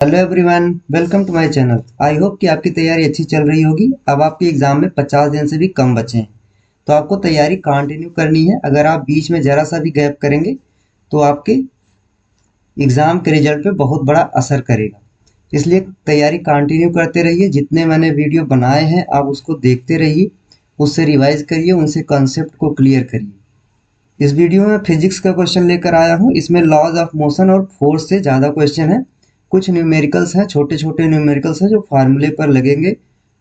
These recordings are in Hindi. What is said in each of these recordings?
Hello everyone, welcome to my channel. I hope कि आपकी तैयारी अच्छी चल रही होगी। अब आपके एग्जाम में 50 दिन से भी कम बचे हैं, तो आपको तैयारी कंटिन्यू करनी है। अगर आप बीच में ज़रा सा भी गैप करेंगे तो आपके एग्ज़ाम के रिजल्ट पे बहुत बड़ा असर करेगा। इसलिए तैयारी कंटिन्यू करते रहिए। जितने मैंने वीडियो बनाए हैं आप उसको देखते रहिए, उससे रिवाइज करिए, उनसे कॉन्सेप्ट को क्लियर करिए। इस वीडियो में फिजिक्स का क्वेश्चन लेकर आया हूँ। इसमें लॉज ऑफ मोशन और फोर्स से ज़्यादा क्वेश्चन है। कुछ न्यूमेरिकल्स हैं, छोटे छोटे न्यूमेरिकल्स हैं जो फार्मूले पर लगेंगे,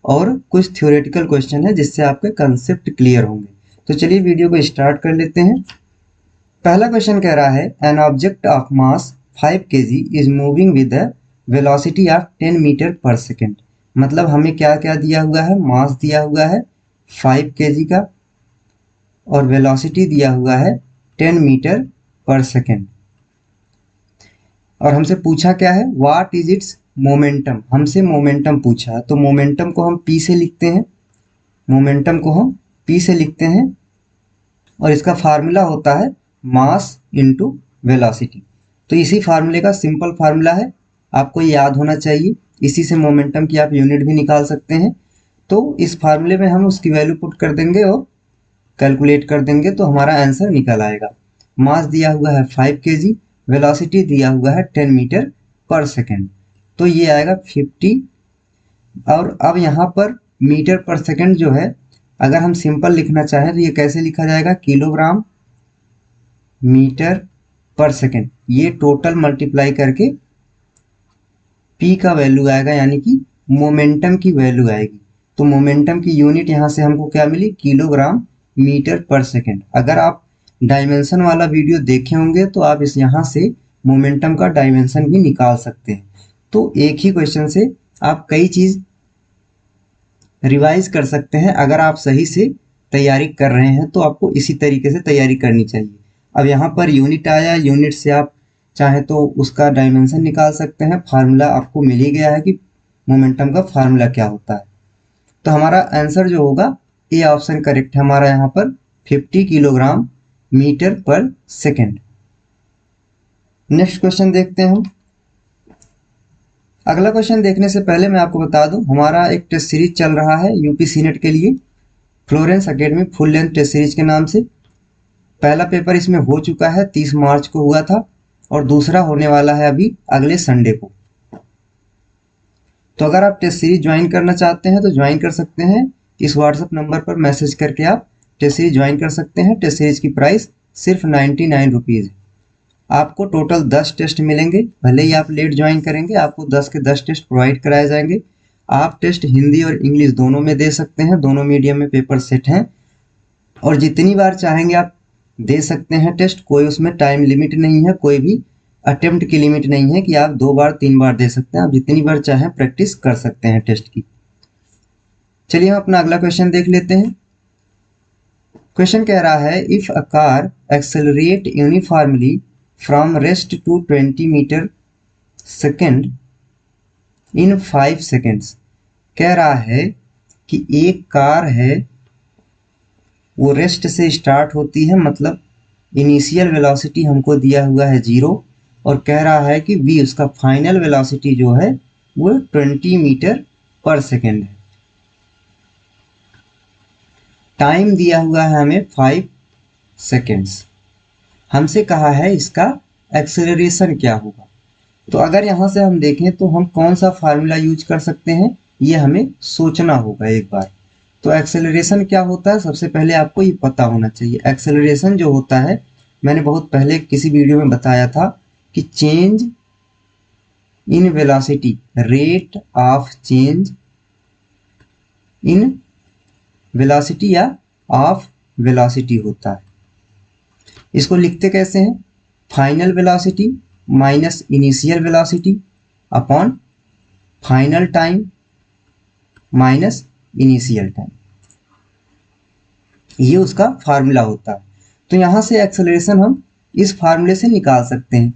और कुछ थ्योरेटिकल क्वेश्चन है जिससे आपके कंसेप्ट क्लियर होंगे। तो चलिए वीडियो को स्टार्ट कर लेते हैं। पहला क्वेश्चन कह रहा है an object of mass 5 kg is moving with the velocity of 10 metre पर सेकेंड। मतलब हमें क्या क्या दिया हुआ है, मास दिया हुआ है 5 kg का और वेलोसिटी दिया हुआ है 10 मीटर पर सेकेंड। और हमसे पूछा क्या है, व्हाट इज इट्स मोमेंटम। हमसे मोमेंटम पूछा है, तो मोमेंटम को हम पी से लिखते हैं। मोमेंटम को हम पी से लिखते हैं और इसका फार्मूला होता है मास इनटू वेलोसिटी। तो इसी फार्मूले का सिंपल फार्मूला है, आपको याद होना चाहिए। इसी से मोमेंटम की आप यूनिट भी निकाल सकते हैं। तो इस फार्मूले में हम उसकी वैल्यू पुट कर देंगे और कैलकुलेट कर देंगे तो हमारा आंसर निकल आएगा। मास दिया हुआ है 5 kg, वेलोसिटी दिया हुआ है 10 मीटर पर सेकेंड, तो ये आएगा 50। और अब यहाँ पर मीटर पर सेकेंड जो है, अगर हम सिंपल लिखना चाहें तो ये कैसे लिखा जाएगा, किलोग्राम मीटर पर सेकेंड। ये टोटल मल्टीप्लाई करके पी का वैल्यू आएगा, यानी कि मोमेंटम की वैल्यू आएगी। तो मोमेंटम की यूनिट यहाँ से हमको क्या मिली, किलोग्राम मीटर पर सेकेंड। अगर आप डायमेंशन वाला वीडियो देखे होंगे तो आप इस यहाँ से मोमेंटम का डायमेंशन भी निकाल सकते हैं। तो एक ही क्वेश्चन से आप कई चीज़ रिवाइज कर सकते हैं। अगर आप सही से तैयारी कर रहे हैं तो आपको इसी तरीके से तैयारी करनी चाहिए। अब यहाँ पर यूनिट आया, यूनिट से आप चाहे तो उसका डायमेंशन निकाल सकते हैं। फार्मूला आपको मिल ही गया है कि मोमेंटम का फार्मूला क्या होता है। तो हमारा आंसर जो होगा, ए ऑप्शन करेक्ट है हमारा यहाँ पर, 50 किलोग्राम मीटर पर सेकेंड। नेक्स्ट क्वेश्चन देखते हैं हम। अगला क्वेश्चन देखने से पहले मैं आपको बता दूं, हमारा एक टेस्ट सीरीज चल रहा है यूपी सीनेट के लिए, Florence academy full length test series के नाम से। पहला पेपर इसमें हो चुका है, 30 मार्च को हुआ था, और दूसरा होने वाला है अभी अगले संडे को। तो अगर आप टेस्ट सीरीज ज्वाइन करना चाहते हैं तो ज्वाइन कर सकते हैं। इस व्हाट्सएप नंबर पर मैसेज करके आप टेस्ट सीरीज ज्वाइन कर सकते हैं। टेस्ट सीरीज की प्राइस सिर्फ 99 रुपीज़ है। आपको टोटल 10 टेस्ट मिलेंगे। भले ही आप लेट ज्वाइन करेंगे, आपको 10 के 10 टेस्ट प्रोवाइड कराए जाएंगे। आप टेस्ट हिंदी और इंग्लिश दोनों में दे सकते हैं, दोनों मीडियम में पेपर सेट हैं, और जितनी बार चाहेंगे आप दे सकते हैं टेस्ट। कोई उसमें टाइम लिमिट नहीं है, कोई भी अटेम्प्ट की लिमिट नहीं है कि आप 2 बार 3 बार दे सकते हैं। आप जितनी बार चाहें प्रैक्टिस कर सकते हैं टेस्ट की। चलिए हम अपना अगला क्वेश्चन देख लेते हैं। क्वेश्चन कह रहा है if a car accelerate uniformly from rest to 20 metre second in 5 seconds. कह रहा है कि एक कार है, वो रेस्ट से स्टार्ट होती है, मतलब इनिशियल वेलोसिटी हमको दिया हुआ है 0, और कह रहा है कि v उसका फाइनल वेलोसिटी जो है वो 20 मीटर पर सेकेंड है। टाइम दिया हुआ है हमें 5 सेकेंड्स। हमसे कहा है इसका एक्सेलरेशन क्या होगा। तो अगर यहाँ से हम देखें तो हम कौन सा फार्मूला यूज कर सकते हैं, ये हमें सोचना होगा एक बार। तो एक्सेलरेशन क्या होता है, सबसे पहले आपको ये पता होना चाहिए। एक्सेलरेशन जो होता है, मैंने बहुत पहले किसी वीडियो में बताया था कि change in velocity, rate of change in velocity या ऑफ वेलोसिटी होता है। इसको लिखते कैसे हैं, final velocity minus initial velocity upon final time minus initial time, ये उसका फार्मूला होता है। तो यहाँ से एक्सेलरेशन हम इस फार्मूले से निकाल सकते हैं।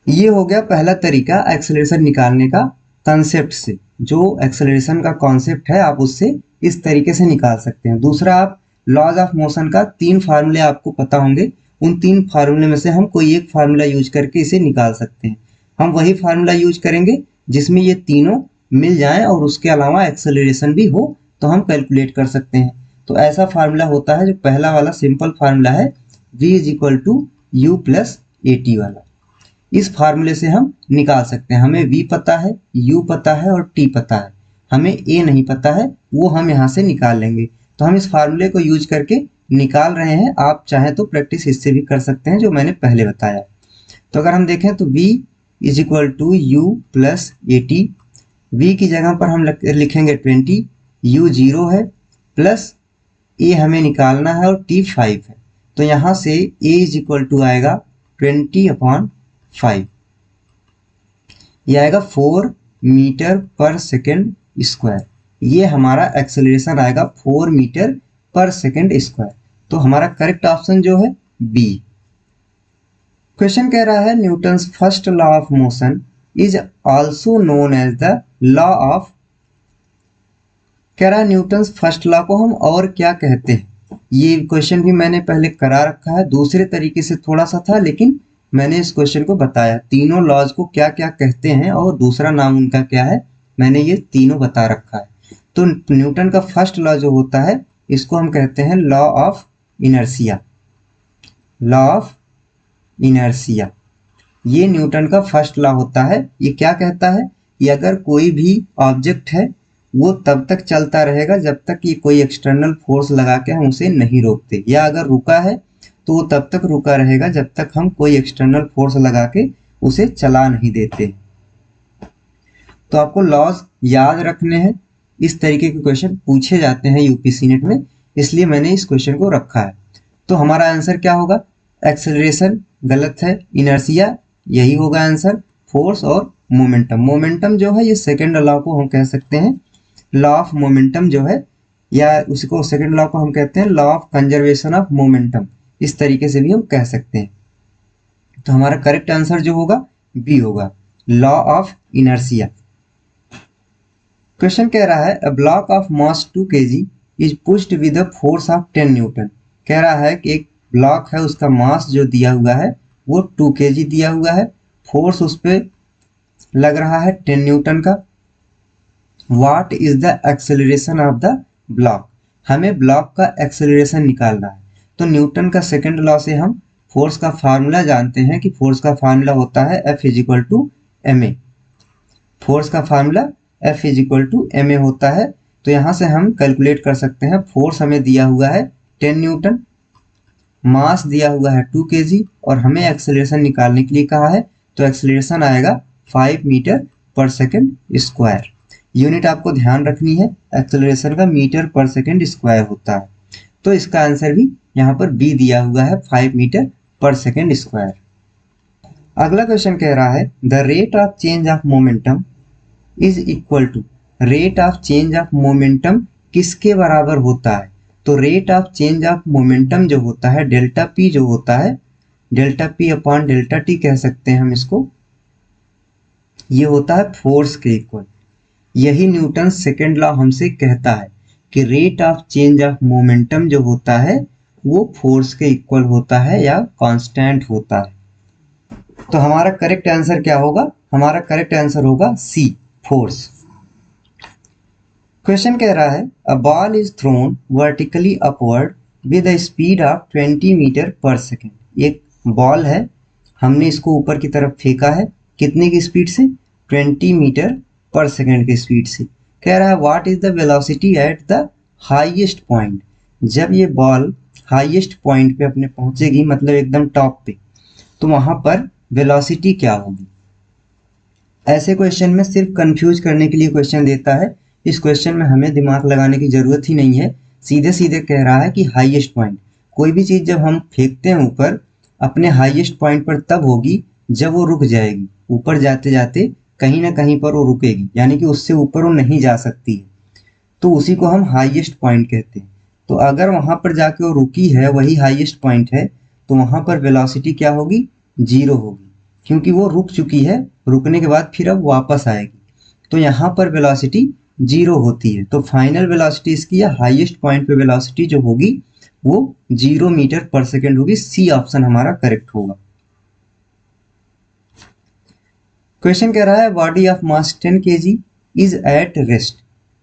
ये हो गया पहला तरीका एक्सेलरेशन निकालने का, कंसेप्ट से। जो एक्सेलरेशन का कॉन्सेप्ट है आप उससे इस तरीके से निकाल सकते हैं। दूसरा, आप लॉज ऑफ मोशन का 3 फार्मूले आपको पता होंगे, उन 3 फार्मूले में से हम कोई एक फार्मूला यूज करके इसे निकाल सकते हैं। हम वही फार्मूला यूज करेंगे जिसमें ये तीनों मिल जाएं और उसके अलावा एक्सेलरेशन भी हो तो हम कैलकुलेट कर सकते हैं। तो ऐसा फार्मूला होता है, जो पहला वाला सिंपल फार्मूला है v is equal to u plus a t वाला। इस फार्मूले से हम निकाल सकते हैं। हमें v पता है, u पता है और t पता है, हमें a नहीं पता है, वो हम यहाँ से निकाल लेंगे। तो हम इस फार्मूले को यूज करके निकाल रहे हैं। आप चाहें तो प्रैक्टिस इससे भी कर सकते हैं जो मैंने पहले बताया। तो अगर हम देखें तो v is equal to u plus a t. v की जगह पर हम लिखेंगे 20, u 0 है, प्लस a हमें निकालना है और t 5 है। तो यहाँ से a इज इक्वल टू आएगा 20/5, यह आएगा 4 मीटर पर सेकेंड स्क्वायर। ये हमारा एक्सेलरेशन आएगा 4 मीटर पर सेकेंड स्क्वायर। तो हमारा करेक्ट ऑप्शन जो है बी। क्वेश्चन कह रहा है Newton's first law of motion is also known as the law of, कह रहा है न्यूटन्स फर्स्ट लॉ को हम और क्या कहते हैं। ये क्वेश्चन भी मैंने पहले करा रखा है, दूसरे तरीके से थोड़ा सा था, लेकिन मैंने इस क्वेश्चन को बताया तीनों लॉज को क्या क्या कहते हैं और दूसरा नाम उनका क्या है, मैंने ये तीनों बता रखा है। तो न्यूटन का फर्स्ट लॉ जो होता है इसको हम कहते हैं law of inertia. Law of inertia ये न्यूटन का फर्स्ट लॉ होता है। ये क्या कहता है, ये अगर कोई भी ऑब्जेक्ट है वो तब तक चलता रहेगा जब तक ये कोई एक्सटर्नल फोर्स लगा के हम उसे नहीं रोकते, या अगर रुका है तो वो तब तक रुका रहेगा जब तक हम कोई एक्सटर्नल फोर्स लगा के उसे चला नहीं देते। तो आपको लॉज याद रखने हैं। इस तरीके के क्वेश्चन पूछे जाते हैं यूपीएससी नेट में, इसलिए मैंने इस क्वेश्चन को रखा है। तो हमारा आंसर क्या होगा, एक्सेलरेशन गलत है, इनर्शिया यही होगा आंसर, फोर्स और मोमेंटम। मोमेंटम जो है ये सेकेंड लॉ को हम कह सकते हैं लॉ ऑफ मोमेंटम जो है, या उसको सेकेंड लॉ को हम कहते हैं law of conservation of momentum, इस तरीके से भी हम कह सकते हैं। तो हमारा करेक्ट आंसर जो होगा बी होगा, लॉ ऑफ इनर्शिया। क्वेश्चन कह रहा है a block of mass 2 kg is pushed with a force of 10 Newton. कह रहा है कि एक ब्लॉक है, उसका मास जो दिया हुआ है वो 2 kg दिया हुआ है, फोर्स उस पर लग रहा है 10 न्यूटन का। What is the acceleration of the block, हमें ब्लॉक का एक्सेलरेशन निकालना है। तो न्यूटन का सेकंड लॉ से हम फोर्स का फार्मूला जानते हैं कि फोर्स का फार्मूला होता है F is equal to M A. Force का formula F is equal to M A होता है। तो यहाँ से हम कैलकुलेट कर सकते हैं, फोर्स हमें दिया हुआ है 10 न्यूटन, मास दिया हुआ है 2 kg और हमें एक्सेलरेशन निकालने के लिए कहा है। तो एक्सेलरेशन आएगा 5 मीटर पर सेकेंड स्क्वायर। यूनिट आपको ध्यान रखनी है, एक्सेलरेशन का मीटर पर सेकेंड स्क्वायर होता है। तो इसका आंसर भी यहाँ पर बी दिया हुआ है, 5 मीटर पर सेकेंड स्क्वायर। अगला क्वेश्चन कह रहा है the rate of change of momentum is equal to, rate of change of momentum किसके बराबर होता है। तो rate of change of momentum जो होता है डेल्टा पी जो होता है, delta p upon delta t कह सकते हैं हम इसको, ये होता है फोर्स के इक्वल। यही न्यूटन सेकेंड लॉ हमसे कहता है कि rate of change of momentum जो होता है वो फोर्स के इक्वल होता है या कांस्टेंट होता है। तो हमारा करेक्ट आंसर क्या होगा, हमारा करेक्ट आंसर होगा सी, फोर्स। क्वेश्चन कह रहा है a ball is thrown vertically upward with a speed of 20 metre पर सेकेंड। एक बॉल है, हमने इसको ऊपर की तरफ फेंका है, कितने की स्पीड से, 20 मीटर पर सेकेंड की स्पीड से। कह रहा है what is the velocity at the highest point. जब ये बॉल हाईएस्ट पॉइंट पे अपने पहुंचेगी, मतलब एकदम टॉप पे, तो वहां पर वेलोसिटी क्या होगी। ऐसे क्वेश्चन में सिर्फ कंफ्यूज करने के लिए क्वेश्चन देता है। इस क्वेश्चन में हमें दिमाग लगाने की जरूरत ही नहीं है, सीधे सीधे कह रहा है कि हाईएस्ट पॉइंट। कोई भी चीज जब हम फेंकते हैं ऊपर, अपने हाईएस्ट पॉइंट पर तब होगी जब वो रुक जाएगी, ऊपर जाते जाते कहीं ना कहीं पर वो रुकेगी, यानी कि उससे ऊपर वो नहीं जा सकती है, तो उसी को हम हाईएस्ट पॉइंट कहते हैं। तो अगर वहां पर जाके वो रुकी है, वही हाईएस्ट पॉइंट है, तो वहां पर वेलोसिटी क्या होगी, 0 होगी, क्योंकि वो रुक चुकी है, रुकने के बाद फिर अब वापस आएगी। तो यहाँ पर वेलोसिटी 0 होती है। तो फाइनल वेलोसिटी इसकी या हाईएस्ट पॉइंट पे वेलोसिटी जो होगी वो 0 मीटर पर सेकेंड होगी। सी ऑप्शन हमारा करेक्ट होगा। क्वेश्चन कह रहा है body of mass 10 kg is at rest.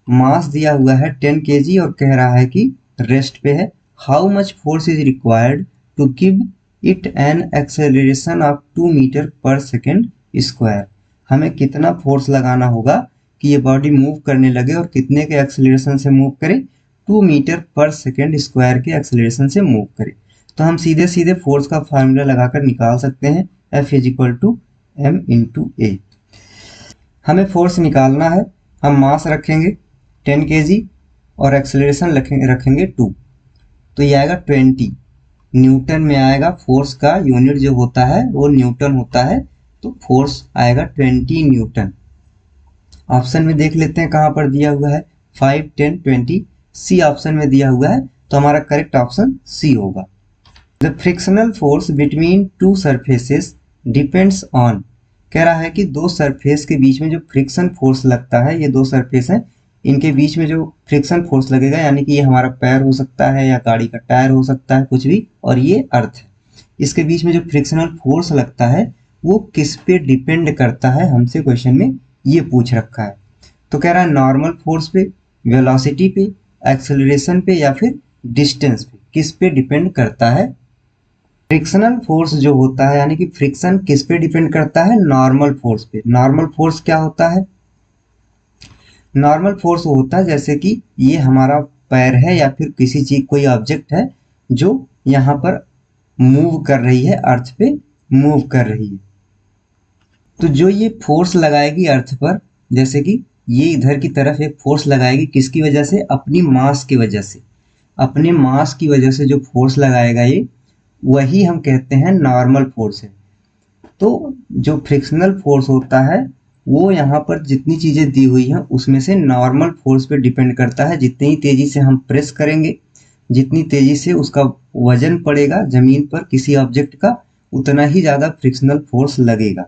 Mass दिया हुआ है 10 kg और कह रहा है कि रेस्ट पे है। How much force is required to give it an acceleration of 2 metre पर सेकेंड स्क्वायर। हमें कितना फोर्स लगाना होगा कि ये बॉडी मूव करने लगे और कितने के एक्सेलरेशन से मूव करे, 2 मीटर पर सेकेंड स्क्वायर के एक्सेलरेशन से मूव करे। तो हम सीधे सीधे फोर्स का फार्मूला लगाकर निकाल सकते हैं, F is equal to m into A. हमें फोर्स निकालना है, हम मास रखेंगे 10 kg और एक्सेलरेशन रखेंगे 2, तो ये आएगा 20 न्यूटन में आएगा। फोर्स का यूनिट जो होता है वो न्यूटन होता है, तो फोर्स आएगा 20 न्यूटन। ऑप्शन में देख लेते हैं कहाँ पर दिया हुआ है, 5, 10, 20 सी ऑप्शन में दिया हुआ है, तो हमारा करेक्ट ऑप्शन सी होगा। The frictional force between two surfaces depends on. कह रहा है कि दो सरफेस के बीच में जो फ्रिक्शन फोर्स लगता है, ये दो सरफेस हैं, इनके बीच में जो फ्रिक्शन फोर्स लगेगा, यानी कि ये हमारा पैर हो सकता है या गाड़ी का टायर हो सकता है, कुछ भी, और ये अर्थ है, इसके बीच में जो फ्रिक्शनल फोर्स लगता है वो किस पे डिपेंड करता है, हमसे क्वेश्चन में ये पूछ रखा है। तो कह रहा है नॉर्मल फोर्स पे, वेलोसिटी पे, एक्सेलरेशन पे या फिर डिस्टेंस पे, किस पे डिपेंड करता है। फ्रिक्शनल फोर्स जो होता है, यानी कि फ्रिक्शन किस पे डिपेंड करता है, नॉर्मल फोर्स पे। नॉर्मल फोर्स क्या होता है, नॉर्मल फोर्स होता है जैसे कि ये हमारा पैर है या फिर किसी चीज, कोई ऑब्जेक्ट है जो यहाँ पर मूव कर रही है, अर्थ पे मूव कर रही है, तो जो ये फोर्स लगाएगी अर्थ पर, जैसे कि ये इधर की तरफ एक फोर्स लगाएगी, किसकी वजह से, अपनी मास की वजह से, अपने मास की वजह से जो फोर्स लगाएगा ये, वही हम कहते हैं नॉर्मल फोर्स है। तो जो फ्रिक्शनल फोर्स होता है वो यहाँ पर जितनी चीजें दी हुई हैं उसमें से नॉर्मल फोर्स पे डिपेंड करता है। जितनी तेजी से हम प्रेस करेंगे, जितनी तेजी से उसका वजन पड़ेगा जमीन पर किसी ऑब्जेक्ट का, उतना ही ज्यादा फ्रिक्शनल फोर्स लगेगा।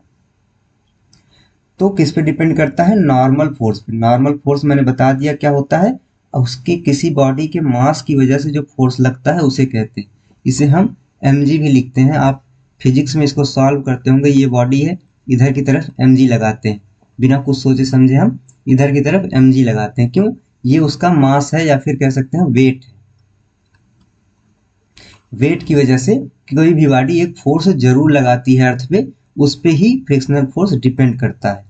तो किस पे डिपेंड करता है, नॉर्मल फोर्स पे। नॉर्मल फोर्स मैंने बता दिया क्या होता है, उसके किसी बॉडी के मास की वजह से जो फोर्स लगता है उसे कहते हैं। इसे हम mg भी लिखते हैं। आप फिजिक्स में इसको सॉल्व करते होंगे, ये बॉडी है, इधर की तरफ mg लगाते हैं, बिना कुछ सोचे समझे हम इधर की तरफ mg लगाते हैं। क्यों, ये उसका मास है या फिर कह सकते हैं वेट है। वेट की वजह से कोई भी बॉडी एक फोर्स जरूर लगाती है अर्थ पे, उस पे ही फ्रिक्शनल फोर्स डिपेंड करता है।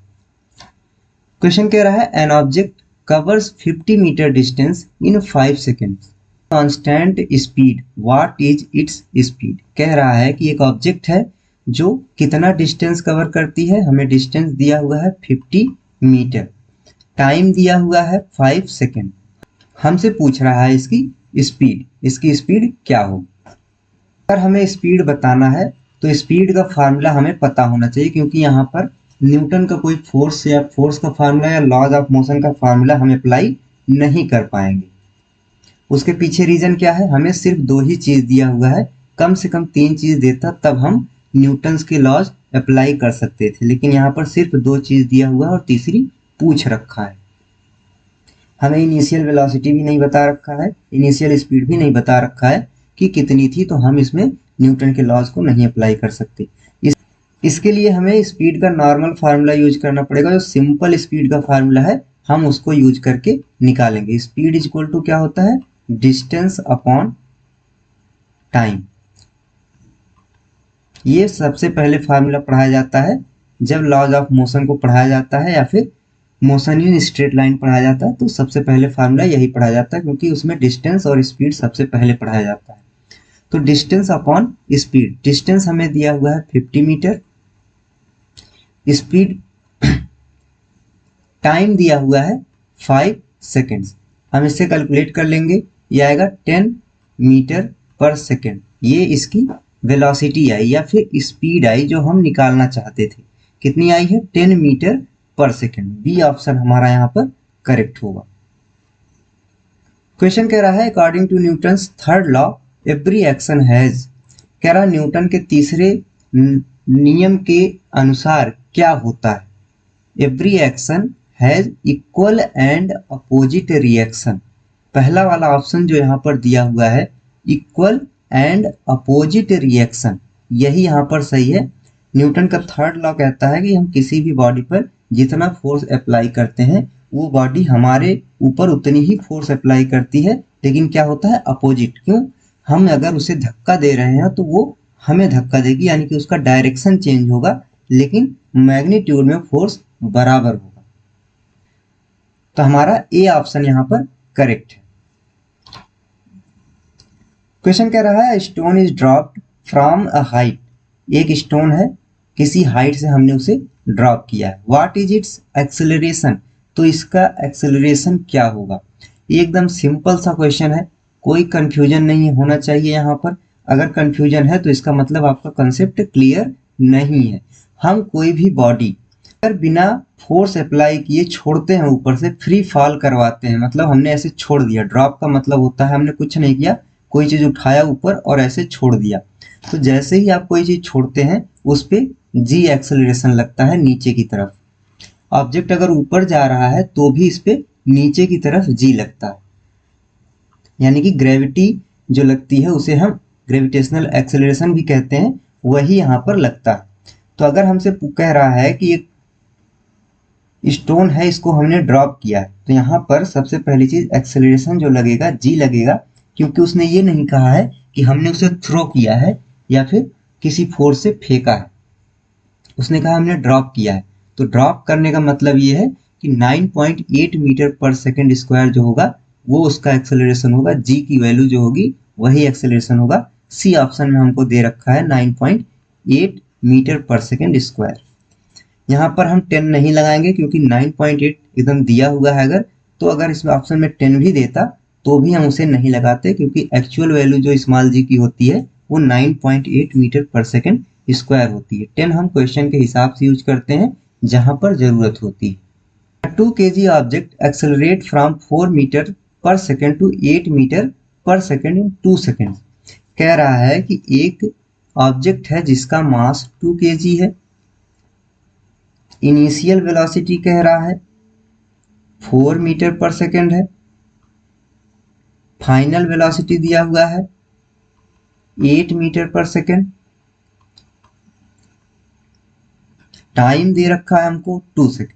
क्वेश्चन कह रहा है an object covers 50 metre distance in 5 seconds constant speed, what is its speed. कह रहा है कि एक ऑब्जेक्ट है जो कितना डिस्टेंस कवर करती है, हमें डिस्टेंस दिया हुआ है 50 मीटर, टाइम दिया हुआ है 5 सेकेंड, हमसे पूछ रहा है इसकी स्पीड, इसकी स्पीड क्या हो। अगर हमें स्पीड बताना है तो स्पीड का फार्मूला हमें पता होना चाहिए, क्योंकि यहाँ पर न्यूटन का कोई फोर्स या फोर्स का फार्मूला या लॉज ऑफ मोशन का फार्मूला हम अप्लाई नहीं कर पाएंगे। उसके पीछे रीजन क्या है, हमें सिर्फ दो ही चीज दिया हुआ है, कम से कम 3 चीज देता तब हम न्यूटन्स के लॉज अप्लाई कर सकते थे, लेकिन यहाँ पर सिर्फ 2 चीज दिया हुआ है और तीसरी पूछ रखा है। हमें इनिशियल वेलोसिटी भी नहीं बता रखा है, इनिशियल स्पीड भी नहीं बता रखा है कि कितनी थी, तो हम इसमें न्यूटन के लॉज को नहीं अप्लाई कर सकते। इसके लिए हमें स्पीड का नॉर्मल फार्मूला यूज करना पड़ेगा, जो सिंपल स्पीड का फार्मूला है हम उसको यूज करके निकालेंगे। स्पीड इज इक्वल टू क्या होता है, डिस्टेंस अपॉन टाइम। ये सबसे पहले फार्मूला पढ़ाया जाता है जब लॉज ऑफ मोशन को पढ़ाया जाता है या फिर मोशन इन स्ट्रेट लाइन पढ़ाया जाता है, तो सबसे पहले फार्मूला यही पढ़ाया जाता है, क्योंकि उसमें डिस्टेंस और स्पीड सबसे पहले पढ़ाया जाता है। तो डिस्टेंस अपॉन स्पीड, डिस्टेंस हमें दिया हुआ है 50 मीटर, स्पीड टाइम दिया हुआ है 5 सेकेंड्स। हम इससे कैलकुलेट कर लेंगे, ये आएगा 10 मीटर पर सेकेंड। ये इसकी वेलोसिटी आई या फिर स्पीड आई जो हम निकालना चाहते थे, कितनी आई है, 10 मीटर पर सेकेंड। बी ऑप्शन हमारा यहाँ पर करेक्ट होगा। क्वेश्चन कह रहा है according to Newton's third law every action has. कह रहा है न्यूटन के तीसरे नियम के अनुसार क्या होता है, every action has equal and opposite reaction. पहला वाला ऑप्शन जो यहाँ पर दिया हुआ है इक्वल एंड अपोजिट रिएक्शन, यही यहाँ पर सही है। न्यूटन का थर्ड लॉ कहता है कि हम किसी भी बॉडी पर जितना फोर्स अप्लाई करते हैं वो बॉडी हमारे ऊपर उतनी ही फोर्स अप्लाई करती है, लेकिन क्या होता है अपोजिट। क्यों? हम अगर उसे धक्का दे रहे हैं तो वो हमें धक्का देगी, यानी कि उसका डायरेक्शन चेंज होगा, लेकिन मैग्नीट्यूड में फोर्स बराबर होगा। तो हमारा ए ऑप्शन यहाँ पर करेक्ट है। क्वेश्चन कह रहा है stone is dropped from a height. एक स्टोन है, किसी हाइट से हमने उसे ड्रॉप किया है। What is it's acceleration? तो इसका एक्सेलरेशन क्या होगा? ये एकदम सिंपल सा क्वेश्चन है, कोई कंफ्यूजन नहीं होना चाहिए यहाँ पर। अगर कंफ्यूजन है तो इसका मतलब आपका कंसेप्ट क्लियर नहीं है। हम कोई भी बॉडी अगर बिना फोर्स अप्लाई किए छोड़ते हैं, ऊपर से फ्री फॉल करवाते हैं, मतलब हमने ऐसे छोड़ दिया। ड्रॉप का मतलब होता है हमने कुछ नहीं किया, कोई चीज उठाया ऊपर और ऐसे छोड़ दिया। तो जैसे ही आप कोई चीज छोड़ते हैं उस पे जी एक्सेलरेशन लगता है नीचे की तरफ। ऑब्जेक्ट अगर ऊपर जा रहा है तो भी इस पे नीचे की तरफ जी लगता है, यानी कि ग्रेविटी जो लगती है उसे हम ग्रेविटेशनल एक्सेलरेशन भी कहते हैं, वही यहाँ पर लगता है। तो अगर हमसे कह रहा है कि एक स्टोन है, इसको हमने ड्रॉप किया है, तो यहाँ पर सबसे पहली चीज एक्सेलरेशन जो लगेगा जी लगेगा, क्योंकि उसने ये नहीं कहा है कि हमने उसे थ्रो किया है या फिर किसी फोर्स से फेंका है, उसने कहा हमने ड्रॉप किया है। तो ड्रॉप करने का मतलब ये है कि 9.8 मीटर पर सेकंड स्क्वायर जो होगा वो उसका एक्सेलरेशन होगा। जी की वैल्यू जो होगी वही एक्सेलरेशन होगा। सी ऑप्शन में हमको दे रखा है 9.8 मीटर पर सेकंड स्क्वायर। यहाँ पर हम 10 नहीं लगाएंगे क्योंकि 9.8 एकदम दिया हुआ है। अगर इसमें ऑप्शन में 10 भी देता तो भी हम उसे नहीं लगाते, क्योंकि एक्चुअल वैल्यू जो स्मॉल जी की होती है वो 9.8 मीटर पर सेकंड स्क्वायर होती है। 10 हम क्वेश्चन के हिसाब से यूज करते हैं जहां पर जरूरत होती है। 2 kg object accelerate from 4 metre per second to 8 metre per second in 2 second. कह रहा है कि एक ऑब्जेक्ट है जिसका मास 2 kg है, इनिशियल वेलोसिटी कह रहा है 4 मीटर पर सेकंड है, फाइनल वेलोसिटी दिया हुआ है 8 मीटर पर सेकंड, टाइम दे रखा है हमको 2 सेकंड।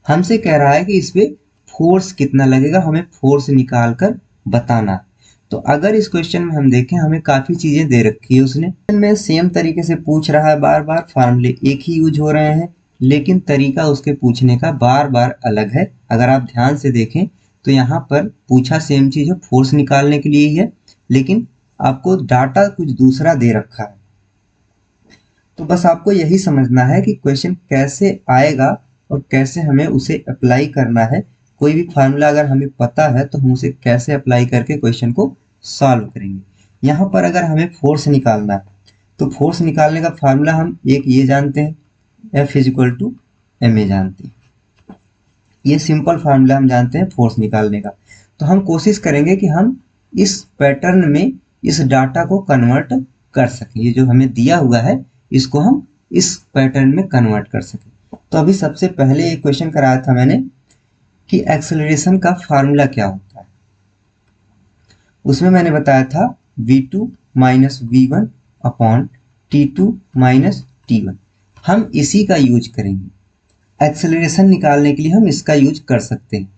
हमसे कह रहा है कि इस पे फोर्स कितना लगेगा, हमें फोर्स निकाल कर बताना है। तो अगर इस क्वेश्चन में हम देखें, हमें काफी चीजें दे रखी है उसने, में सेम तरीके से पूछ रहा है, बार बार फार्मूले एक ही यूज हो रहे हैं, लेकिन तरीका उसके पूछने का बार बार अलग है। अगर आप ध्यान से देखें तो यहाँ पर पूछा सेम चीज है, फोर्स निकालने के लिए ही है, लेकिन आपको डाटा कुछ दूसरा दे रखा है। तो बस आपको यही समझना है कि क्वेश्चन कैसे आएगा और कैसे हमें उसे अप्लाई करना है। कोई भी फार्मूला अगर हमें पता है तो हम उसे कैसे अप्लाई करके क्वेश्चन को सॉल्व करेंगे। यहाँ पर अगर हमें फोर्स निकालना है तो फोर्स निकालने का फार्मूला हम एक ये जानते हैं, F = ma जानते हैं। ये सिंपल फार्मूला हम जानते हैं फोर्स निकालने का। तो हम कोशिश करेंगे कि हम इस पैटर्न में इस डाटा को कन्वर्ट कर सकें। ये जो हमें दिया हुआ है इसको हम इस पैटर्न में कन्वर्ट कर सकें। तो अभी सबसे पहले एक क्वेश्चन कराया था मैंने कि एक्सेलरेशन का फार्मूला क्या होता है। उसमें मैंने बताया था v2 minus v1 upon t2 minus t1। हम इसी का यूज करेंगे एक्सेलरेशन निकालने के लिए, हम इसका यूज कर सकते हैं।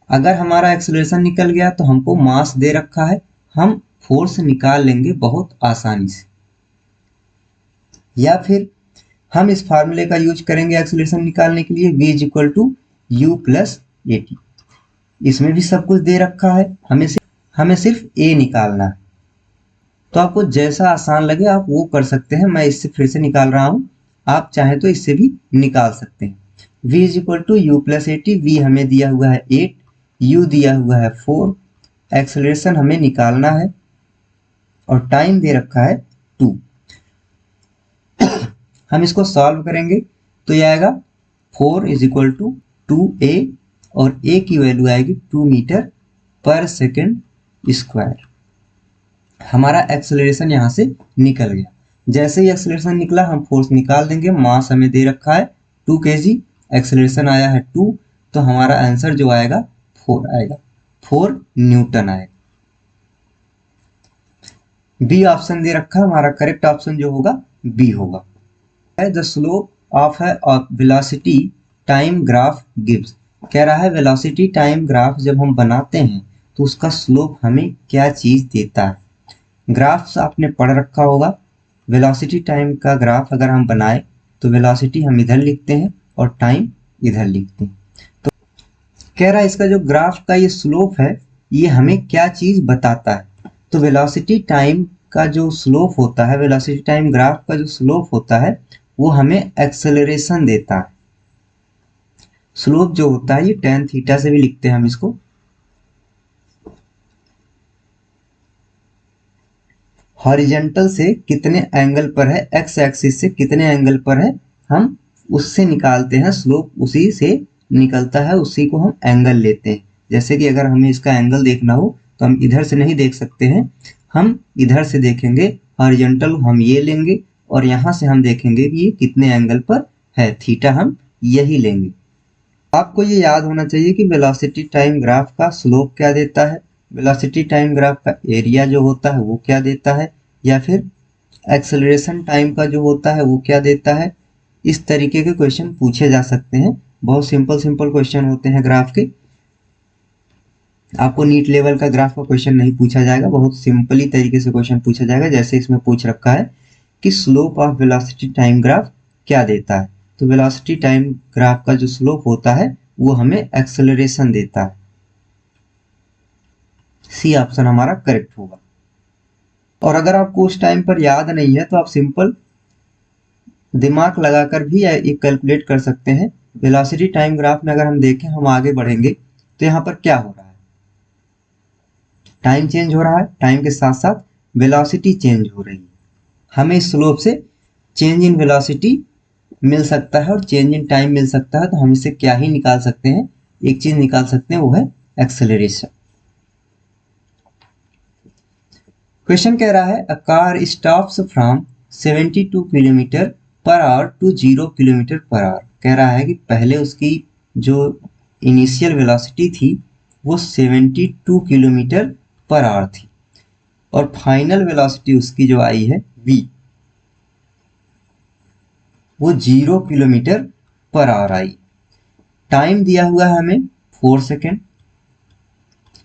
अगर हमारा एक्सेलरेशन निकल गया तो हमको मास दे रखा है, हम फोर्स निकाल लेंगे बहुत आसानी से। या फिर हम इस फार्मूले का यूज करेंगे एक्सेलरेशन निकालने के लिए, v = u + at। इसमें भी सब कुछ दे रखा है, हमें सिर्फ a निकालना है। तो आपको जैसा आसान लगे आप वो कर सकते हैं। मैं इससे फिर से निकाल रहा हूं, आप चाहें तो इससे भी निकाल सकते हैं। v = u + at। v हमें दिया हुआ है 8, u दिया हुआ है 4, एक्सेलरेशन हमें निकालना है और टाइम दे रखा है 2। हम इसको सॉल्व करेंगे तो ये आएगा 4 = 2a और a की वैल्यू आएगी 2 मीटर पर सेकंड स्क्वायर। हमारा एक्सेलरेशन यहाँ से निकल गया। जैसे ही एक्सेलरेशन निकला हम फोर्स निकाल देंगे। मास हमें दे रखा है 2 kg, एक्सेलरेशन आया है 2, तो हमारा आंसर जो आएगा 4 आएगा, 4 न्यूटन आएगा। बी ऑप्शन दे रखा है, हमारा करेक्ट ऑप्शन जो होगा बी होगा। द स्लोप ऑफ है वेलोसिटी टाइम ग्राफ गिव्स, कह रहा है वेलोसिटी टाइम ग्राफ जब हम बनाते हैं तो उसका स्लोप हमें क्या चीज देता है। ग्राफ्स आपने पढ़ रखा होगा, वेलोसिटी टाइम का ग्राफ अगर हम बनाए तो वेलोसिटी हम इधर लिखते हैं और टाइम इधर लिखते हैं। तो कह रहा है इसका जो ग्राफ का ये स्लोप है ये हमें क्या चीज बताता है। तो वेलोसिटी टाइम का जो स्लोप होता है, वेलोसिटी टाइम ग्राफ का जो स्लोप होता है वो हमें एक्सेलरेशन देता है। स्लोप जो होता है ये tan थीटा से भी लिखते हैं हम इसको। हॉरिजेंटल से कितने एंगल पर है, एक्स एक्सिस से कितने एंगल पर है, हम उससे निकालते हैं स्लोप, उसी से निकलता है, उसी को हम एंगल लेते हैं। जैसे कि अगर हमें इसका एंगल देखना हो तो हम इधर से नहीं देख सकते हैं, हम इधर से देखेंगे, हॉरिजेंटल हम ये लेंगे और यहाँ से हम देखेंगे कि ये कितने एंगल पर है, थीटा हम यही लेंगे। आपको ये याद होना चाहिए कि वेलोसिटी टाइम ग्राफ का स्लोप क्या देता है, वेलोसिटी टाइम ग्राफ का एरिया जो होता है वो क्या देता है, या फिर एक्सेलरेशन टाइम का जो होता है वो क्या देता है। इस तरीके के क्वेश्चन पूछे जा सकते हैं, बहुत सिंपल सिंपल क्वेश्चन होते हैं ग्राफ के। आपको नीट लेवल का ग्राफ का क्वेश्चन नहीं पूछा जाएगा, बहुत सिंपली तरीके से क्वेश्चन पूछा जाएगा, जैसे इसमें पूछ रखा है कि slope of velocity time graph क्या देता है। तो वेलोसिटी टाइम ग्राफ का जो स्लोप होता है वो हमें एक्सेलरेशन देता है। सी ऑप्शन हमारा करेक्ट होगा। और अगर आपको उस टाइम पर याद नहीं है तो आप सिंपल दिमाग लगाकर भी एक कैलकुलेट कर सकते हैं। वेलोसिटी टाइम ग्राफ में अगर हम देखें, हम आगे बढ़ेंगे तो यहाँ पर क्या हो रहा है, टाइम चेंज हो रहा है, टाइम के साथ साथ वेलोसिटी चेंज हो रही है। हमें इस स्लोप से चेंज इन वेलोसिटी मिल सकता है और चेंज इन टाइम मिल सकता है। तो हम इससे क्या ही निकाल सकते हैं, एक चीज निकाल सकते हैं, वो है एक्सेलरेशन। क्वेश्चन कह रहा है a car stops from 72 kilometre per hour to 0 kilometre per hour. कह रहा है कि पहले उसकी जो इनिशियल वेलोसिटी थी वो 72 किलोमीटर पर आवर थी और फाइनल वेलोसिटी उसकी जो आई है v, वो 0 kilometre per our I. Time दिया हुआ है हमें 4 सेकेंड।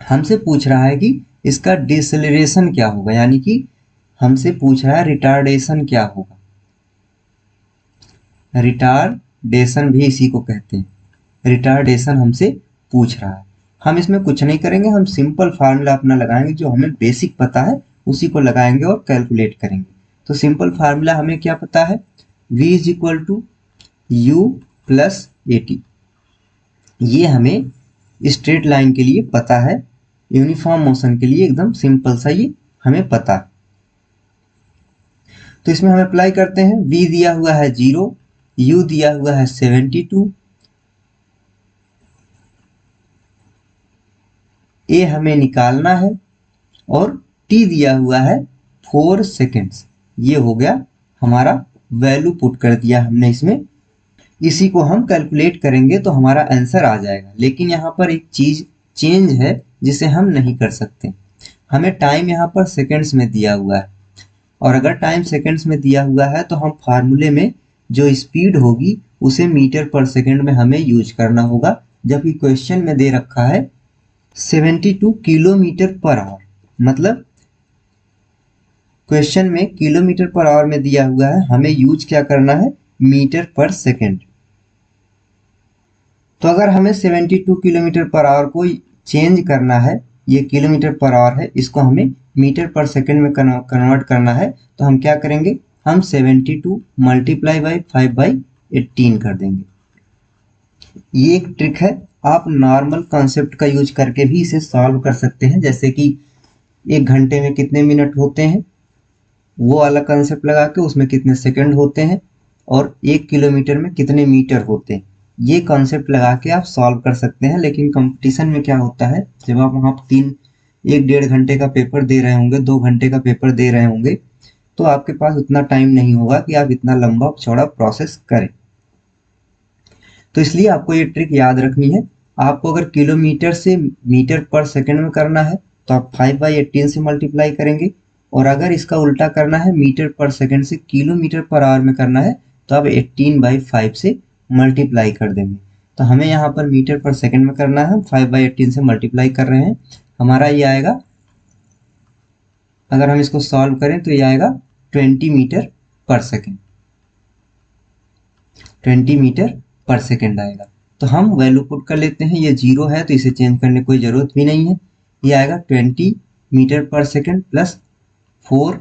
हमसे पूछ रहा है कि इसका डिसेलरेशन क्या होगा, यानी कि हमसे पूछ रहा है रिटार्डेशन क्या होगा। रिटार्डेशन भी इसी को कहते हैं, रिटार्डेशन हमसे पूछ रहा है। हम इसमें कुछ नहीं करेंगे, हम सिंपल फार्मूला अपना लगाएंगे, जो हमें बेसिक पता है उसी को लगाएंगे और कैलकुलेट करेंगे। तो सिंपल फार्मूला हमें क्या पता है, v is equal to u plus AT। ये हमें स्ट्रेट लाइन के लिए पता है, यूनिफॉर्म मोशन के लिए एकदम सिंपल सा ये हमें पता है। तो इसमें हम अप्लाई करते हैं, v दिया हुआ है 0, u दिया हुआ है 72, a हमें निकालना है और t दिया हुआ है 4 सेकेंड्स। ये हो गया हमारा वैल्यू, पुट कर दिया हमने इसमें। इसी को हम कैलकुलेट करेंगे तो हमारा आंसर आ जाएगा। लेकिन यहाँ पर एक चीज चेंज है जिसे हम नहीं कर सकते, हमें टाइम यहाँ पर सेकेंड्स में दिया हुआ है, और अगर टाइम सेकेंड्स में दिया हुआ है तो हम फार्मूले में जो स्पीड होगी उसे मीटर पर सेकेंड में हमें यूज करना होगा, जबकि क्वेश्चन में दे रखा है 72 किलोमीटर पर आवर। मतलब क्वेश्चन में किलोमीटर पर आवर में दिया हुआ है, हमें यूज क्या करना है, मीटर पर सेकेंड। तो अगर हमें 72 किलोमीटर पर आवर को चेंज करना है, ये किलोमीटर पर आवर है, इसको हमें मीटर पर सेकेंड में कन्वर्ट करना है, तो हम क्या करेंगे, हम 72 मल्टीप्लाई बाई 5/18 कर देंगे। ये एक ट्रिक है, आप नॉर्मल कॉन्सेप्ट का यूज करके भी इसे सॉल्व कर सकते हैं। जैसे कि 1 घंटे में कितने मिनट होते हैं, वो वाला कंसेप्ट लगा के उसमें कितने सेकंड होते हैं, और 1 किलोमीटर में कितने मीटर होते हैं, ये कॉन्सेप्ट लगा के आप सॉल्व कर सकते हैं। लेकिन कंपटीशन में क्या होता है, जब आप वहाँ 1-1.5 घंटे का पेपर दे रहे होंगे, 2 घंटे का पेपर दे रहे होंगे, तो आपके पास उतना टाइम नहीं होगा कि आप इतना लंबा चौड़ा प्रोसेस करें। तो इसलिए आपको ये ट्रिक याद रखनी है। आपको अगर किलोमीटर से मीटर पर सेकंड में करना है तो आप 5/18 से मल्टीप्लाई करेंगे, और अगर इसका उल्टा करना है मीटर पर सेकंड से किलोमीटर पर आवर में करना है तो अब 18/5 से मल्टीप्लाई कर देंगे। तो हमें यहाँ पर मीटर पर सेकंड में करना है, 5/18 से मल्टीप्लाई कर रहे हैं। हमारा ये आएगा, अगर हम इसको सॉल्व करें तो ये आएगा 20 metre per second, 20 metre per second आएगा। तो हम वैल्यू पुट कर लेते हैं, ये 0 है तो इसे चेंज करने की कोई ज़रूरत भी नहीं है। ये आएगा 20 metre per second plus 4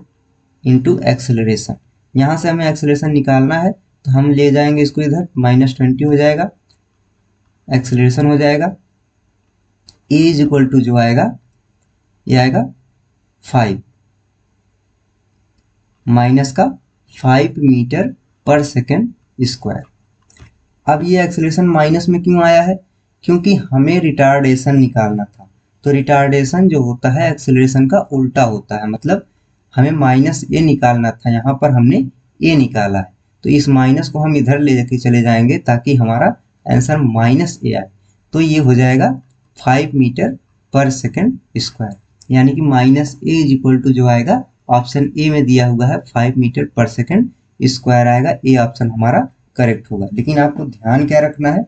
into acceleration. यहाँ से हमें एक्सेलरेशन निकालना है तो हम ले जाएंगे इसको इधर, -20 हो जाएगा, एक्सेलरेशन हो जाएगा ए इज इक्वल टू जो आएगा ये आएगा 5 माइनस का 5 मीटर पर सेकंड स्क्वायर। अब ये एक्सेलरेशन माइनस में क्यों आया है? क्योंकि हमें रिटार्डेशन निकालना था। तो रिटार्डेशन जो होता है एक्सेलरेशन का उल्टा होता है, मतलब हमें माइनस ए निकालना था, यहाँ पर हमने ए निकाला है। तो इस माइनस को हम इधर ले जाके चले जाएंगे ताकि हमारा आंसर माइनस ए आए। तो ये हो जाएगा 5 मीटर पर सेकंड स्क्वायर, यानी कि minus a is equal to जो आएगा ऑप्शन ए में दिया हुआ है 5 मीटर पर सेकंड स्क्वायर आएगा। ए ऑप्शन हमारा करेक्ट होगा। लेकिन आपको ध्यान क्या रखना है,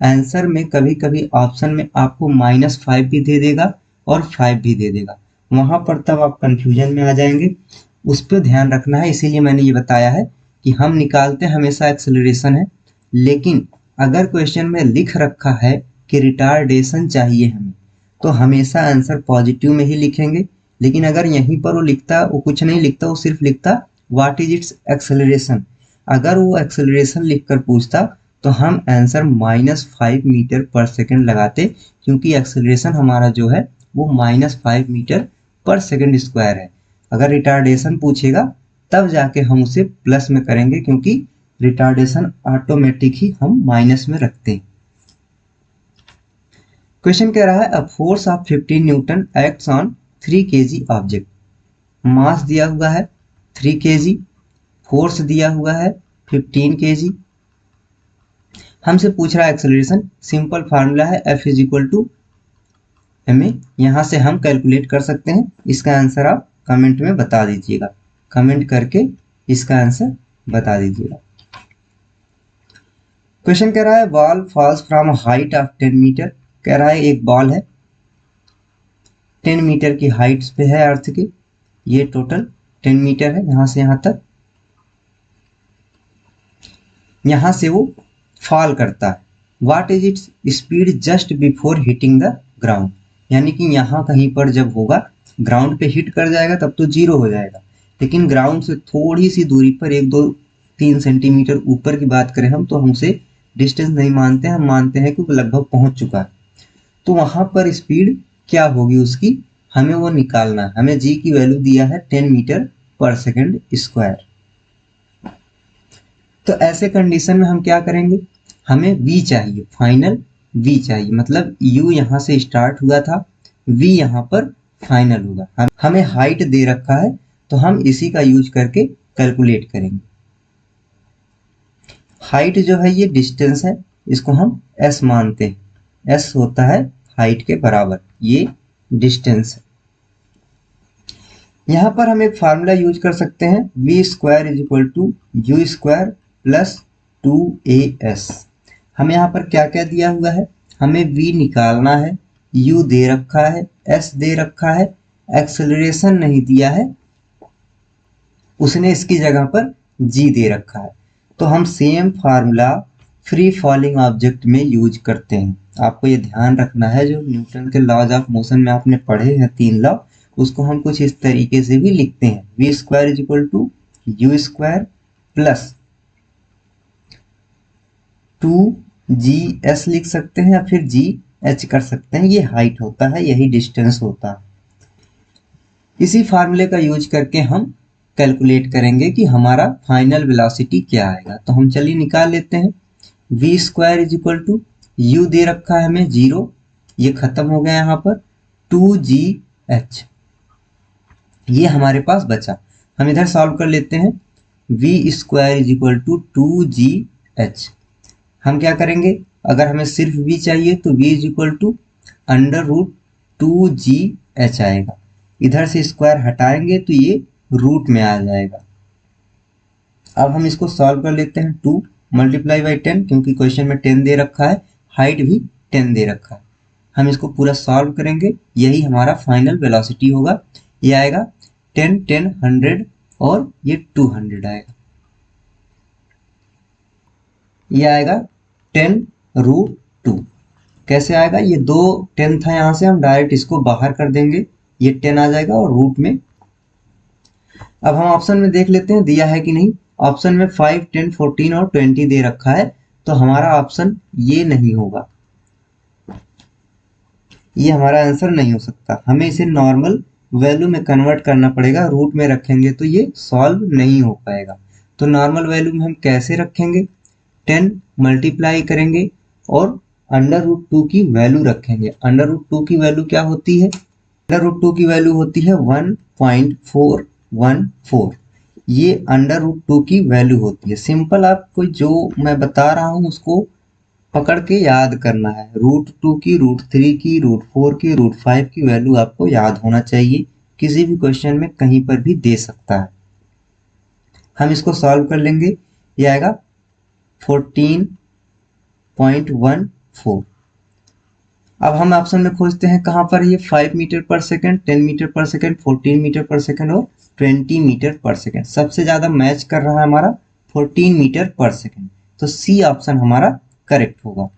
आंसर में कभी कभी ऑप्शन में आपको -5 भी दे देगा और 5 भी दे देगा, वहां पर तब आप कंफ्यूजन में आ जाएंगे। उस पर ध्यान रखना है, इसीलिए मैंने ये बताया है कि हम निकालते हमेशा एक्सेलरेशन है, लेकिन अगर क्वेश्चन में लिख रखा है कि रिटार्डेशन चाहिए हमें तो हमेशा आंसर पॉजिटिव में ही लिखेंगे। लेकिन अगर यहीं पर वो लिखता, वो कुछ नहीं लिखता, वो सिर्फ लिखता व्हाट इज इट्स एक्सेलरेशन, अगर वो एक्सेलरेशन लिखकर पूछता तो हम आंसर -5 मीटर पर सेकंड लगाते, क्योंकि एक्सेलरेशन हमारा जो है वो -5 मीटर पर सेकंड स्क्वायर है। अगर रिटार्डेशन पूछेगा तब जाके हम उसे प्लस में करेंगे, क्योंकि रिटार्डेशन ऑटोमेटिक ही हम माइनस में रखते हैं। क्वेश्चन कह रहा है a force of 15 newton acts on 3 kg object. Mass दिया हुआ है 3 kg, फोर्स दिया हुआ है 15 kg, हमसे पूछ रहा है एक्सेलरेशन। सिंपल फार्मूला है F is equal to ma। यहाँ से हम कैलकुलेट कर सकते हैं। इसका आंसर आप कमेंट में बता दीजिएगा, कमेंट करके इसका आंसर बता दीजिएगा। क्वेश्चन कह रहा है ball falls from height of 10 metre. कह रहा है एक बॉल है 10 मीटर की हाइट पे है अर्थ की, ये टोटल 10 मीटर है यहाँ से यहाँ तक। यहाँ से वो फॉल करता है। What is its speed just before hitting the ground, यानी कि यहाँ कहीं पर जब होगा ग्राउंड पे हिट कर जाएगा तब तो 0 हो जाएगा, लेकिन ग्राउंड से थोड़ी सी दूरी पर 1, 2, 3 सेंटीमीटर ऊपर की बात करें हम तो हमसे डिस्टेंस नहीं मानते हैं, हम मानते हैं कि वो लगभग पहुंच चुका है। तो वहां पर स्पीड क्या होगी उसकी, हमें वो निकालना है। हमें जी की वैल्यू दिया है 10 मीटर पर सेकंड स्क्वायर। तो ऐसे कंडीशन में हम क्या करेंगे, हमें v चाहिए, फाइनल v चाहिए, मतलब u यहाँ से स्टार्ट हुआ था, v यहाँ पर फाइनल होगा। हमें हाइट दे रखा है तो हम इसी का यूज करके कैलकुलेट करेंगे। हाइट जो है ये डिस्टेंस है, इसको हम s मानते हैं, s होता है हाइट के बराबर, ये डिस्टेंस है। यहाँ पर हम एक फार्मूला यूज कर सकते हैं, v square is equal to u square plus 2as। हमें यहाँ पर क्या क्या दिया हुआ है, हमें v निकालना है, u दे रखा है, s दे रखा है, एक्सेलरेशन नहीं दिया है, उसने इसकी जगह पर g दे रखा है। तो हम same formula free falling object में यूज करते हैं। आपको ये ध्यान रखना है, जो न्यूटन के लॉज ऑफ मोशन में आपने पढ़े हैं 3 लॉ, उसको हम कुछ इस तरीके से भी लिखते हैं, v square is equal to u square plus 2gs लिख सकते हैं या फिर gh कर सकते हैं। ये हाइट होता है, यही डिस्टेंस होता है। इसी फार्मूले का यूज करके हम कैलकुलेट करेंगे कि हमारा फाइनल वेलोसिटी क्या आएगा। तो हम चलिए निकाल लेते हैं। v square is equal to u दे रखा है हमें 0, ये खत्म हो गया यहाँ पर, 2gh ये हमारे पास बचा। हम इधर सॉल्व कर लेते हैं। v square is equal to 2gh। हम क्या करेंगे, अगर हमें सिर्फ v चाहिए तो v is equal to under root 2gh आएगा। इधर से स्क्वायर हटाएंगे तो ये रूट में आ जाएगा। अब हम इसको सॉल्व कर लेते हैं। 2 मल्टीप्लाई बाई 10, क्योंकि क्वेश्चन में 10 दे रखा है, हाइट भी 10 दे रखा है। हम इसको पूरा सॉल्व करेंगे, यही हमारा फाइनल वेलोसिटी होगा। ये आएगा 10 10 100 और ये 200 आएगा। ये आएगा 10 रूट 2। कैसे आएगा? ये 2 10 था, यहाँ से हम डायरेक्ट इसको बाहर कर देंगे, ये 10 आ जाएगा और रूट में। अब हम ऑप्शन में देख लेते हैं दिया है कि नहीं। ऑप्शन में 5 10 14 और 20 दे रखा है, तो हमारा ऑप्शन ये नहीं होगा, ये हमारा आंसर नहीं हो सकता। हमें इसे नॉर्मल वैल्यू में कन्वर्ट करना पड़ेगा, रूट में रखेंगे तो ये सॉल्व नहीं हो पाएगा। तो नॉर्मल वैल्यू में हम कैसे रखेंगे? 10 मल्टीप्लाई करेंगे और अंडर रूट 2 की वैल्यू रखेंगे। अंडर रूट 2 की वैल्यू क्या होती है? अंडर रूट 2 की वैल्यू होती है 1.414। ये अंडर रूट 2 की वैल्यू होती है। सिंपल आपको जो मैं बता रहा हूँ उसको पकड़ के याद करना है। रूट 2 की, रूट 3 की, रूट 4 की, रूट 5 की वैल्यू आपको याद होना चाहिए, किसी भी क्वेश्चन में कहीं पर भी दे सकता है। हम इसको सॉल्व कर लेंगे, ये आएगा 14.14। अब हम ऑप्शन में खोजते हैं कहाँ पर ये 5 मीटर पर सेकेंड, 10 मीटर पर सेकेंड, 14 मीटर पर सेकेंड और 20 मीटर पर सेकेंड। सबसे ज़्यादा मैच कर रहा है हमारा 14 मीटर पर सेकेंड, तो सी ऑप्शन हमारा करेक्ट होगा।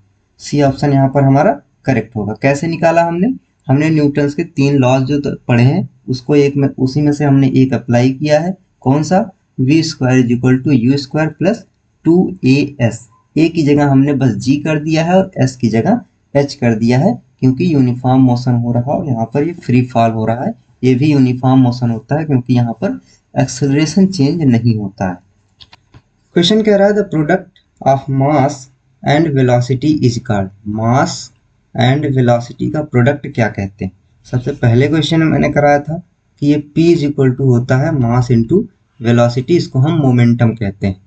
सी ऑप्शन यहाँ पर हमारा करेक्ट होगा। कैसे निकाला हमने? हमने न्यूटन्स के 3 लॉज जो पढ़े हैं उसको एक में, उसी में से हमने एक अप्लाई किया है। कौन सा? V square is equal to u square plus 2as। A की जगह हमने बस जी कर दिया है और एस की जगह एच कर दिया है, क्योंकि यूनिफॉर्म मोशन हो रहा है और यहाँ पर ये फ्री फॉल हो रहा है। ये भी यूनिफॉर्म मोशन होता है क्योंकि यहाँ पर एक्सेलरेशन चेंज नहीं होता है। क्वेश्चन कह रहा है the product of mass and velocity is called. Mass and velocity का प्रोडक्ट क्या कहते हैं? सबसे पहले क्वेश्चन में मैंने कराया था कि ये P इज इक्वल टू होता है मास इंटू वेलोसिटी, इसको हम मोमेंटम कहते हैं।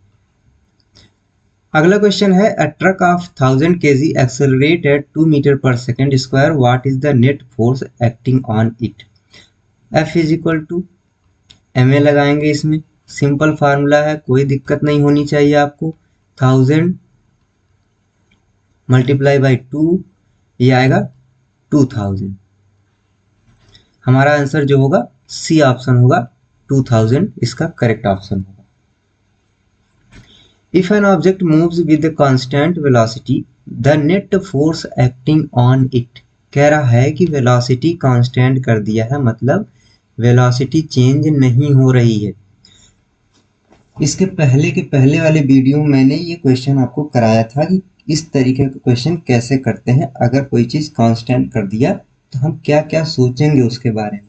अगला क्वेश्चन है a truck of 1000 kg accelerate at 2 metre पर second square, what is the net force acting on it? F is equal to ma लगाएंगे इसमें। सिंपल फार्मूला है, कोई दिक्कत नहीं होनी चाहिए आपको। 1000 मल्टीप्लाई बाई 2, ये आएगा 2000। हमारा आंसर जो होगा सी ऑप्शन होगा, 2000 इसका करेक्ट ऑप्शन होगा। If an object moves with a constant velocity, the net force acting on it। कह रहा है कि वेलोसिटी कांस्टेंट कर दिया है, मतलब वेलोसिटी चेंज नहीं हो रही है। इसके पहले के पहले वाले वीडियो में मैंने ये क्वेश्चन आपको कराया था कि इस तरीके का क्वेश्चन कैसे करते हैं। अगर कोई चीज कांस्टेंट कर दिया तो हम क्या क्या सोचेंगे उसके बारे में।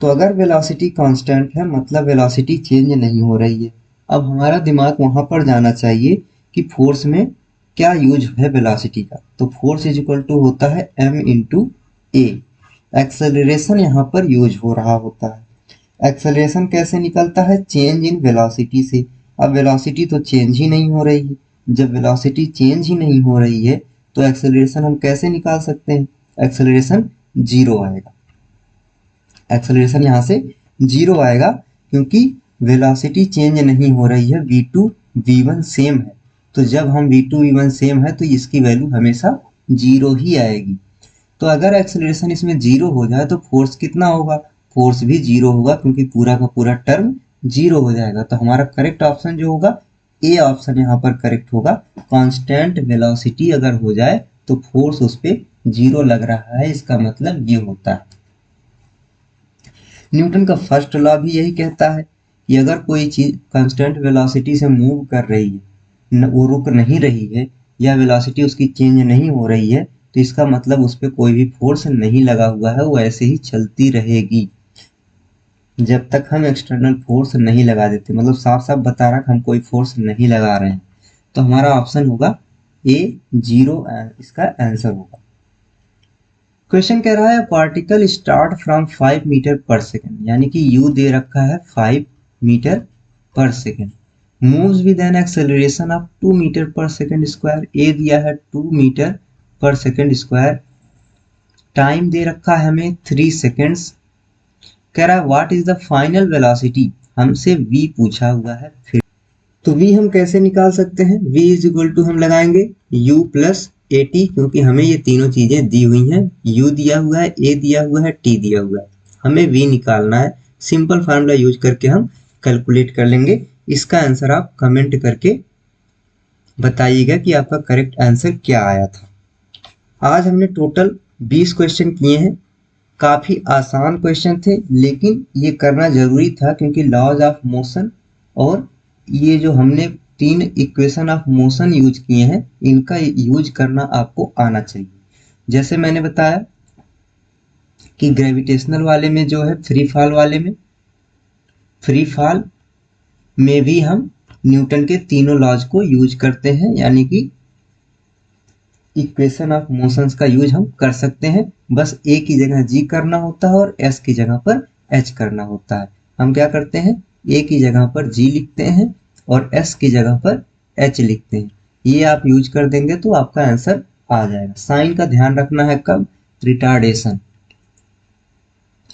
तो अगर वेलोसिटी कांस्टेंट है मतलब वेलोसिटी चेंज नहीं हो रही है। अब हमारा दिमाग वहां पर जाना चाहिए कि फोर्स में क्या यूज है वेलोसिटी का। तो फोर्स इज इक्वल टू होता है m इंटू ए। एक्सेलरेशन यहाँ पर यूज हो रहा होता है। एक्सेलरेशन कैसे निकलता है? चेंज इन वेलोसिटी से। अब वेलोसिटी तो चेंज ही नहीं हो रही है। जब वेलोसिटी चेंज ही नहीं हो रही है तो एक्सेलरेशन हम कैसे निकाल सकते हैं? एक्सेलरेशन जीरो आएगा। एक्सेलरेशन यहाँ से जीरो आएगा क्योंकि वेलोसिटी चेंज नहीं हो रही है, v2 v1 सेम है। तो जब हम v2 v1 सेम है तो इसकी वैल्यू हमेशा जीरो ही आएगी। तो अगर एक्सेलरेशन इसमें जीरो हो जाए तो फोर्स कितना होगा? फोर्स भी जीरो होगा क्योंकि पूरा का पूरा टर्म जीरो हो जाएगा। तो हमारा करेक्ट ऑप्शन जो होगा ए ऑप्शन यहाँ पर करेक्ट होगा। कांस्टेंट वेलोसिटी अगर हो जाए तो फोर्स उस पर जीरो लग रहा है, इसका मतलब ये होता है। न्यूटन का फर्स्ट लॉ भी यही कहता है कि अगर कोई चीज कांस्टेंट वेलोसिटी से मूव कर रही है, वो रुक नहीं रही है या वेलोसिटी उसकी चेंज नहीं हो रही है, तो इसका मतलब उस पर कोई भी फोर्स नहीं लगा हुआ है, वो ऐसे ही चलती रहेगी जब तक हम एक्सटर्नल फोर्स नहीं लगा देते। मतलब साफ साफ बता रहा कि हम कोई फोर्स नहीं लगा रहे हैं। तो हमारा ऑप्शन होगा ए जीरो, इसका आंसर होगा। क्वेश्चन कह रहा है पार्टिकल स्टार्ट फ्रॉम 5 मीटर पर सेकेंड, यानी कि u दे रखा है 5 मीटर पर second, moves with an acceleration of 2 metre पर सेकेंड स्क्वायर। a दिया है 2 मीटर पर सेकेंड स्क्वायर, टाइम दे रखा है हमें 3 सेकेंड्स। कह रहा है what is the final velocity, हमसे v पूछा हुआ है। फिर तो v हम कैसे निकाल सकते हैं, v इज इक्वल टू हम लगाएंगे u प्लस ए टी, क्योंकि हमें ये तीनों चीजें दी हुई हैं, u दिया हुआ है, a दिया हुआ है, t दिया हुआ है, हमें v निकालना है। सिंपल फार्मूला यूज करके हम कैलकुलेट कर लेंगे। इसका आंसर आप कमेंट करके बताइएगा कि आपका करेक्ट आंसर क्या आया था। आज हमने टोटल 20 क्वेश्चन किए हैं। काफ़ी आसान क्वेश्चन थे, लेकिन ये करना ज़रूरी था क्योंकि लॉज ऑफ मोशन और ये जो हमने 3 इक्वेशन ऑफ मोशन यूज किए हैं, इनका यूज करना आपको आना चाहिए। जैसे मैंने बताया कि ग्रेविटेशनल वाले में जो है फ्री फॉल वाले में, फ्री फॉल में भी हम न्यूटन के तीनों लॉज को यूज करते हैं, यानी कि इक्वेशन ऑफ मोशंस का यूज हम कर सकते हैं। बस ए की जगह जी करना होता है और एस की जगह पर एच करना होता है। हम क्या करते हैं, ए की जगह पर जी लिखते हैं और एस की जगह पर एच लिखते हैं। ये आप यूज कर देंगे तो आपका आंसर आ जाएगा। साइन का ध्यान रखना है कब, रिटार्डेशन।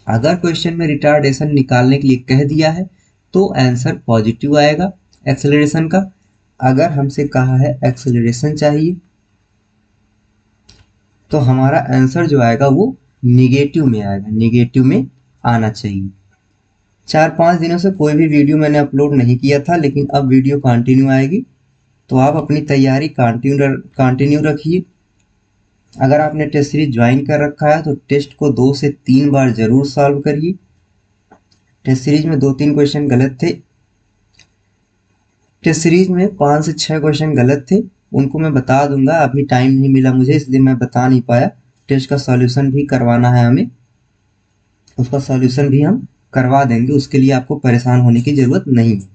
अगर क्वेश्चन में रिटार्डेशन निकालने के लिए कह दिया है तो आंसर पॉजिटिव आएगा एक्सेलरेशन का। अगर हमसे कहा है एक्सेलरेशन चाहिए तो हमारा आंसर जो आएगा वो निगेटिव में आएगा, निगेटिव में आना चाहिए। 4-5 दिनों से कोई भी वीडियो मैंने अपलोड नहीं किया था, लेकिन अब वीडियो कंटिन्यू आएगी, तो आप अपनी तैयारी कंटिन्यू रखिए। अगर आपने टेस्ट सीरीज ज्वाइन कर रखा है तो टेस्ट को 2 से 3 बार जरूर सॉल्व करिए। टेस्ट सीरीज में 2-3 क्वेश्चन गलत थे, टेस्ट सीरीज में 5 से 6 क्वेश्चन गलत थे, उनको मैं बता दूंगा। अभी टाइम नहीं मिला मुझे, इसलिए मैं बता नहीं पाया। टेस्ट का सॉल्यूशन भी करवाना है हमें, उसका सॉल्यूशन भी हम करवा देंगे, उसके लिए आपको परेशान होने की ज़रूरत नहीं है।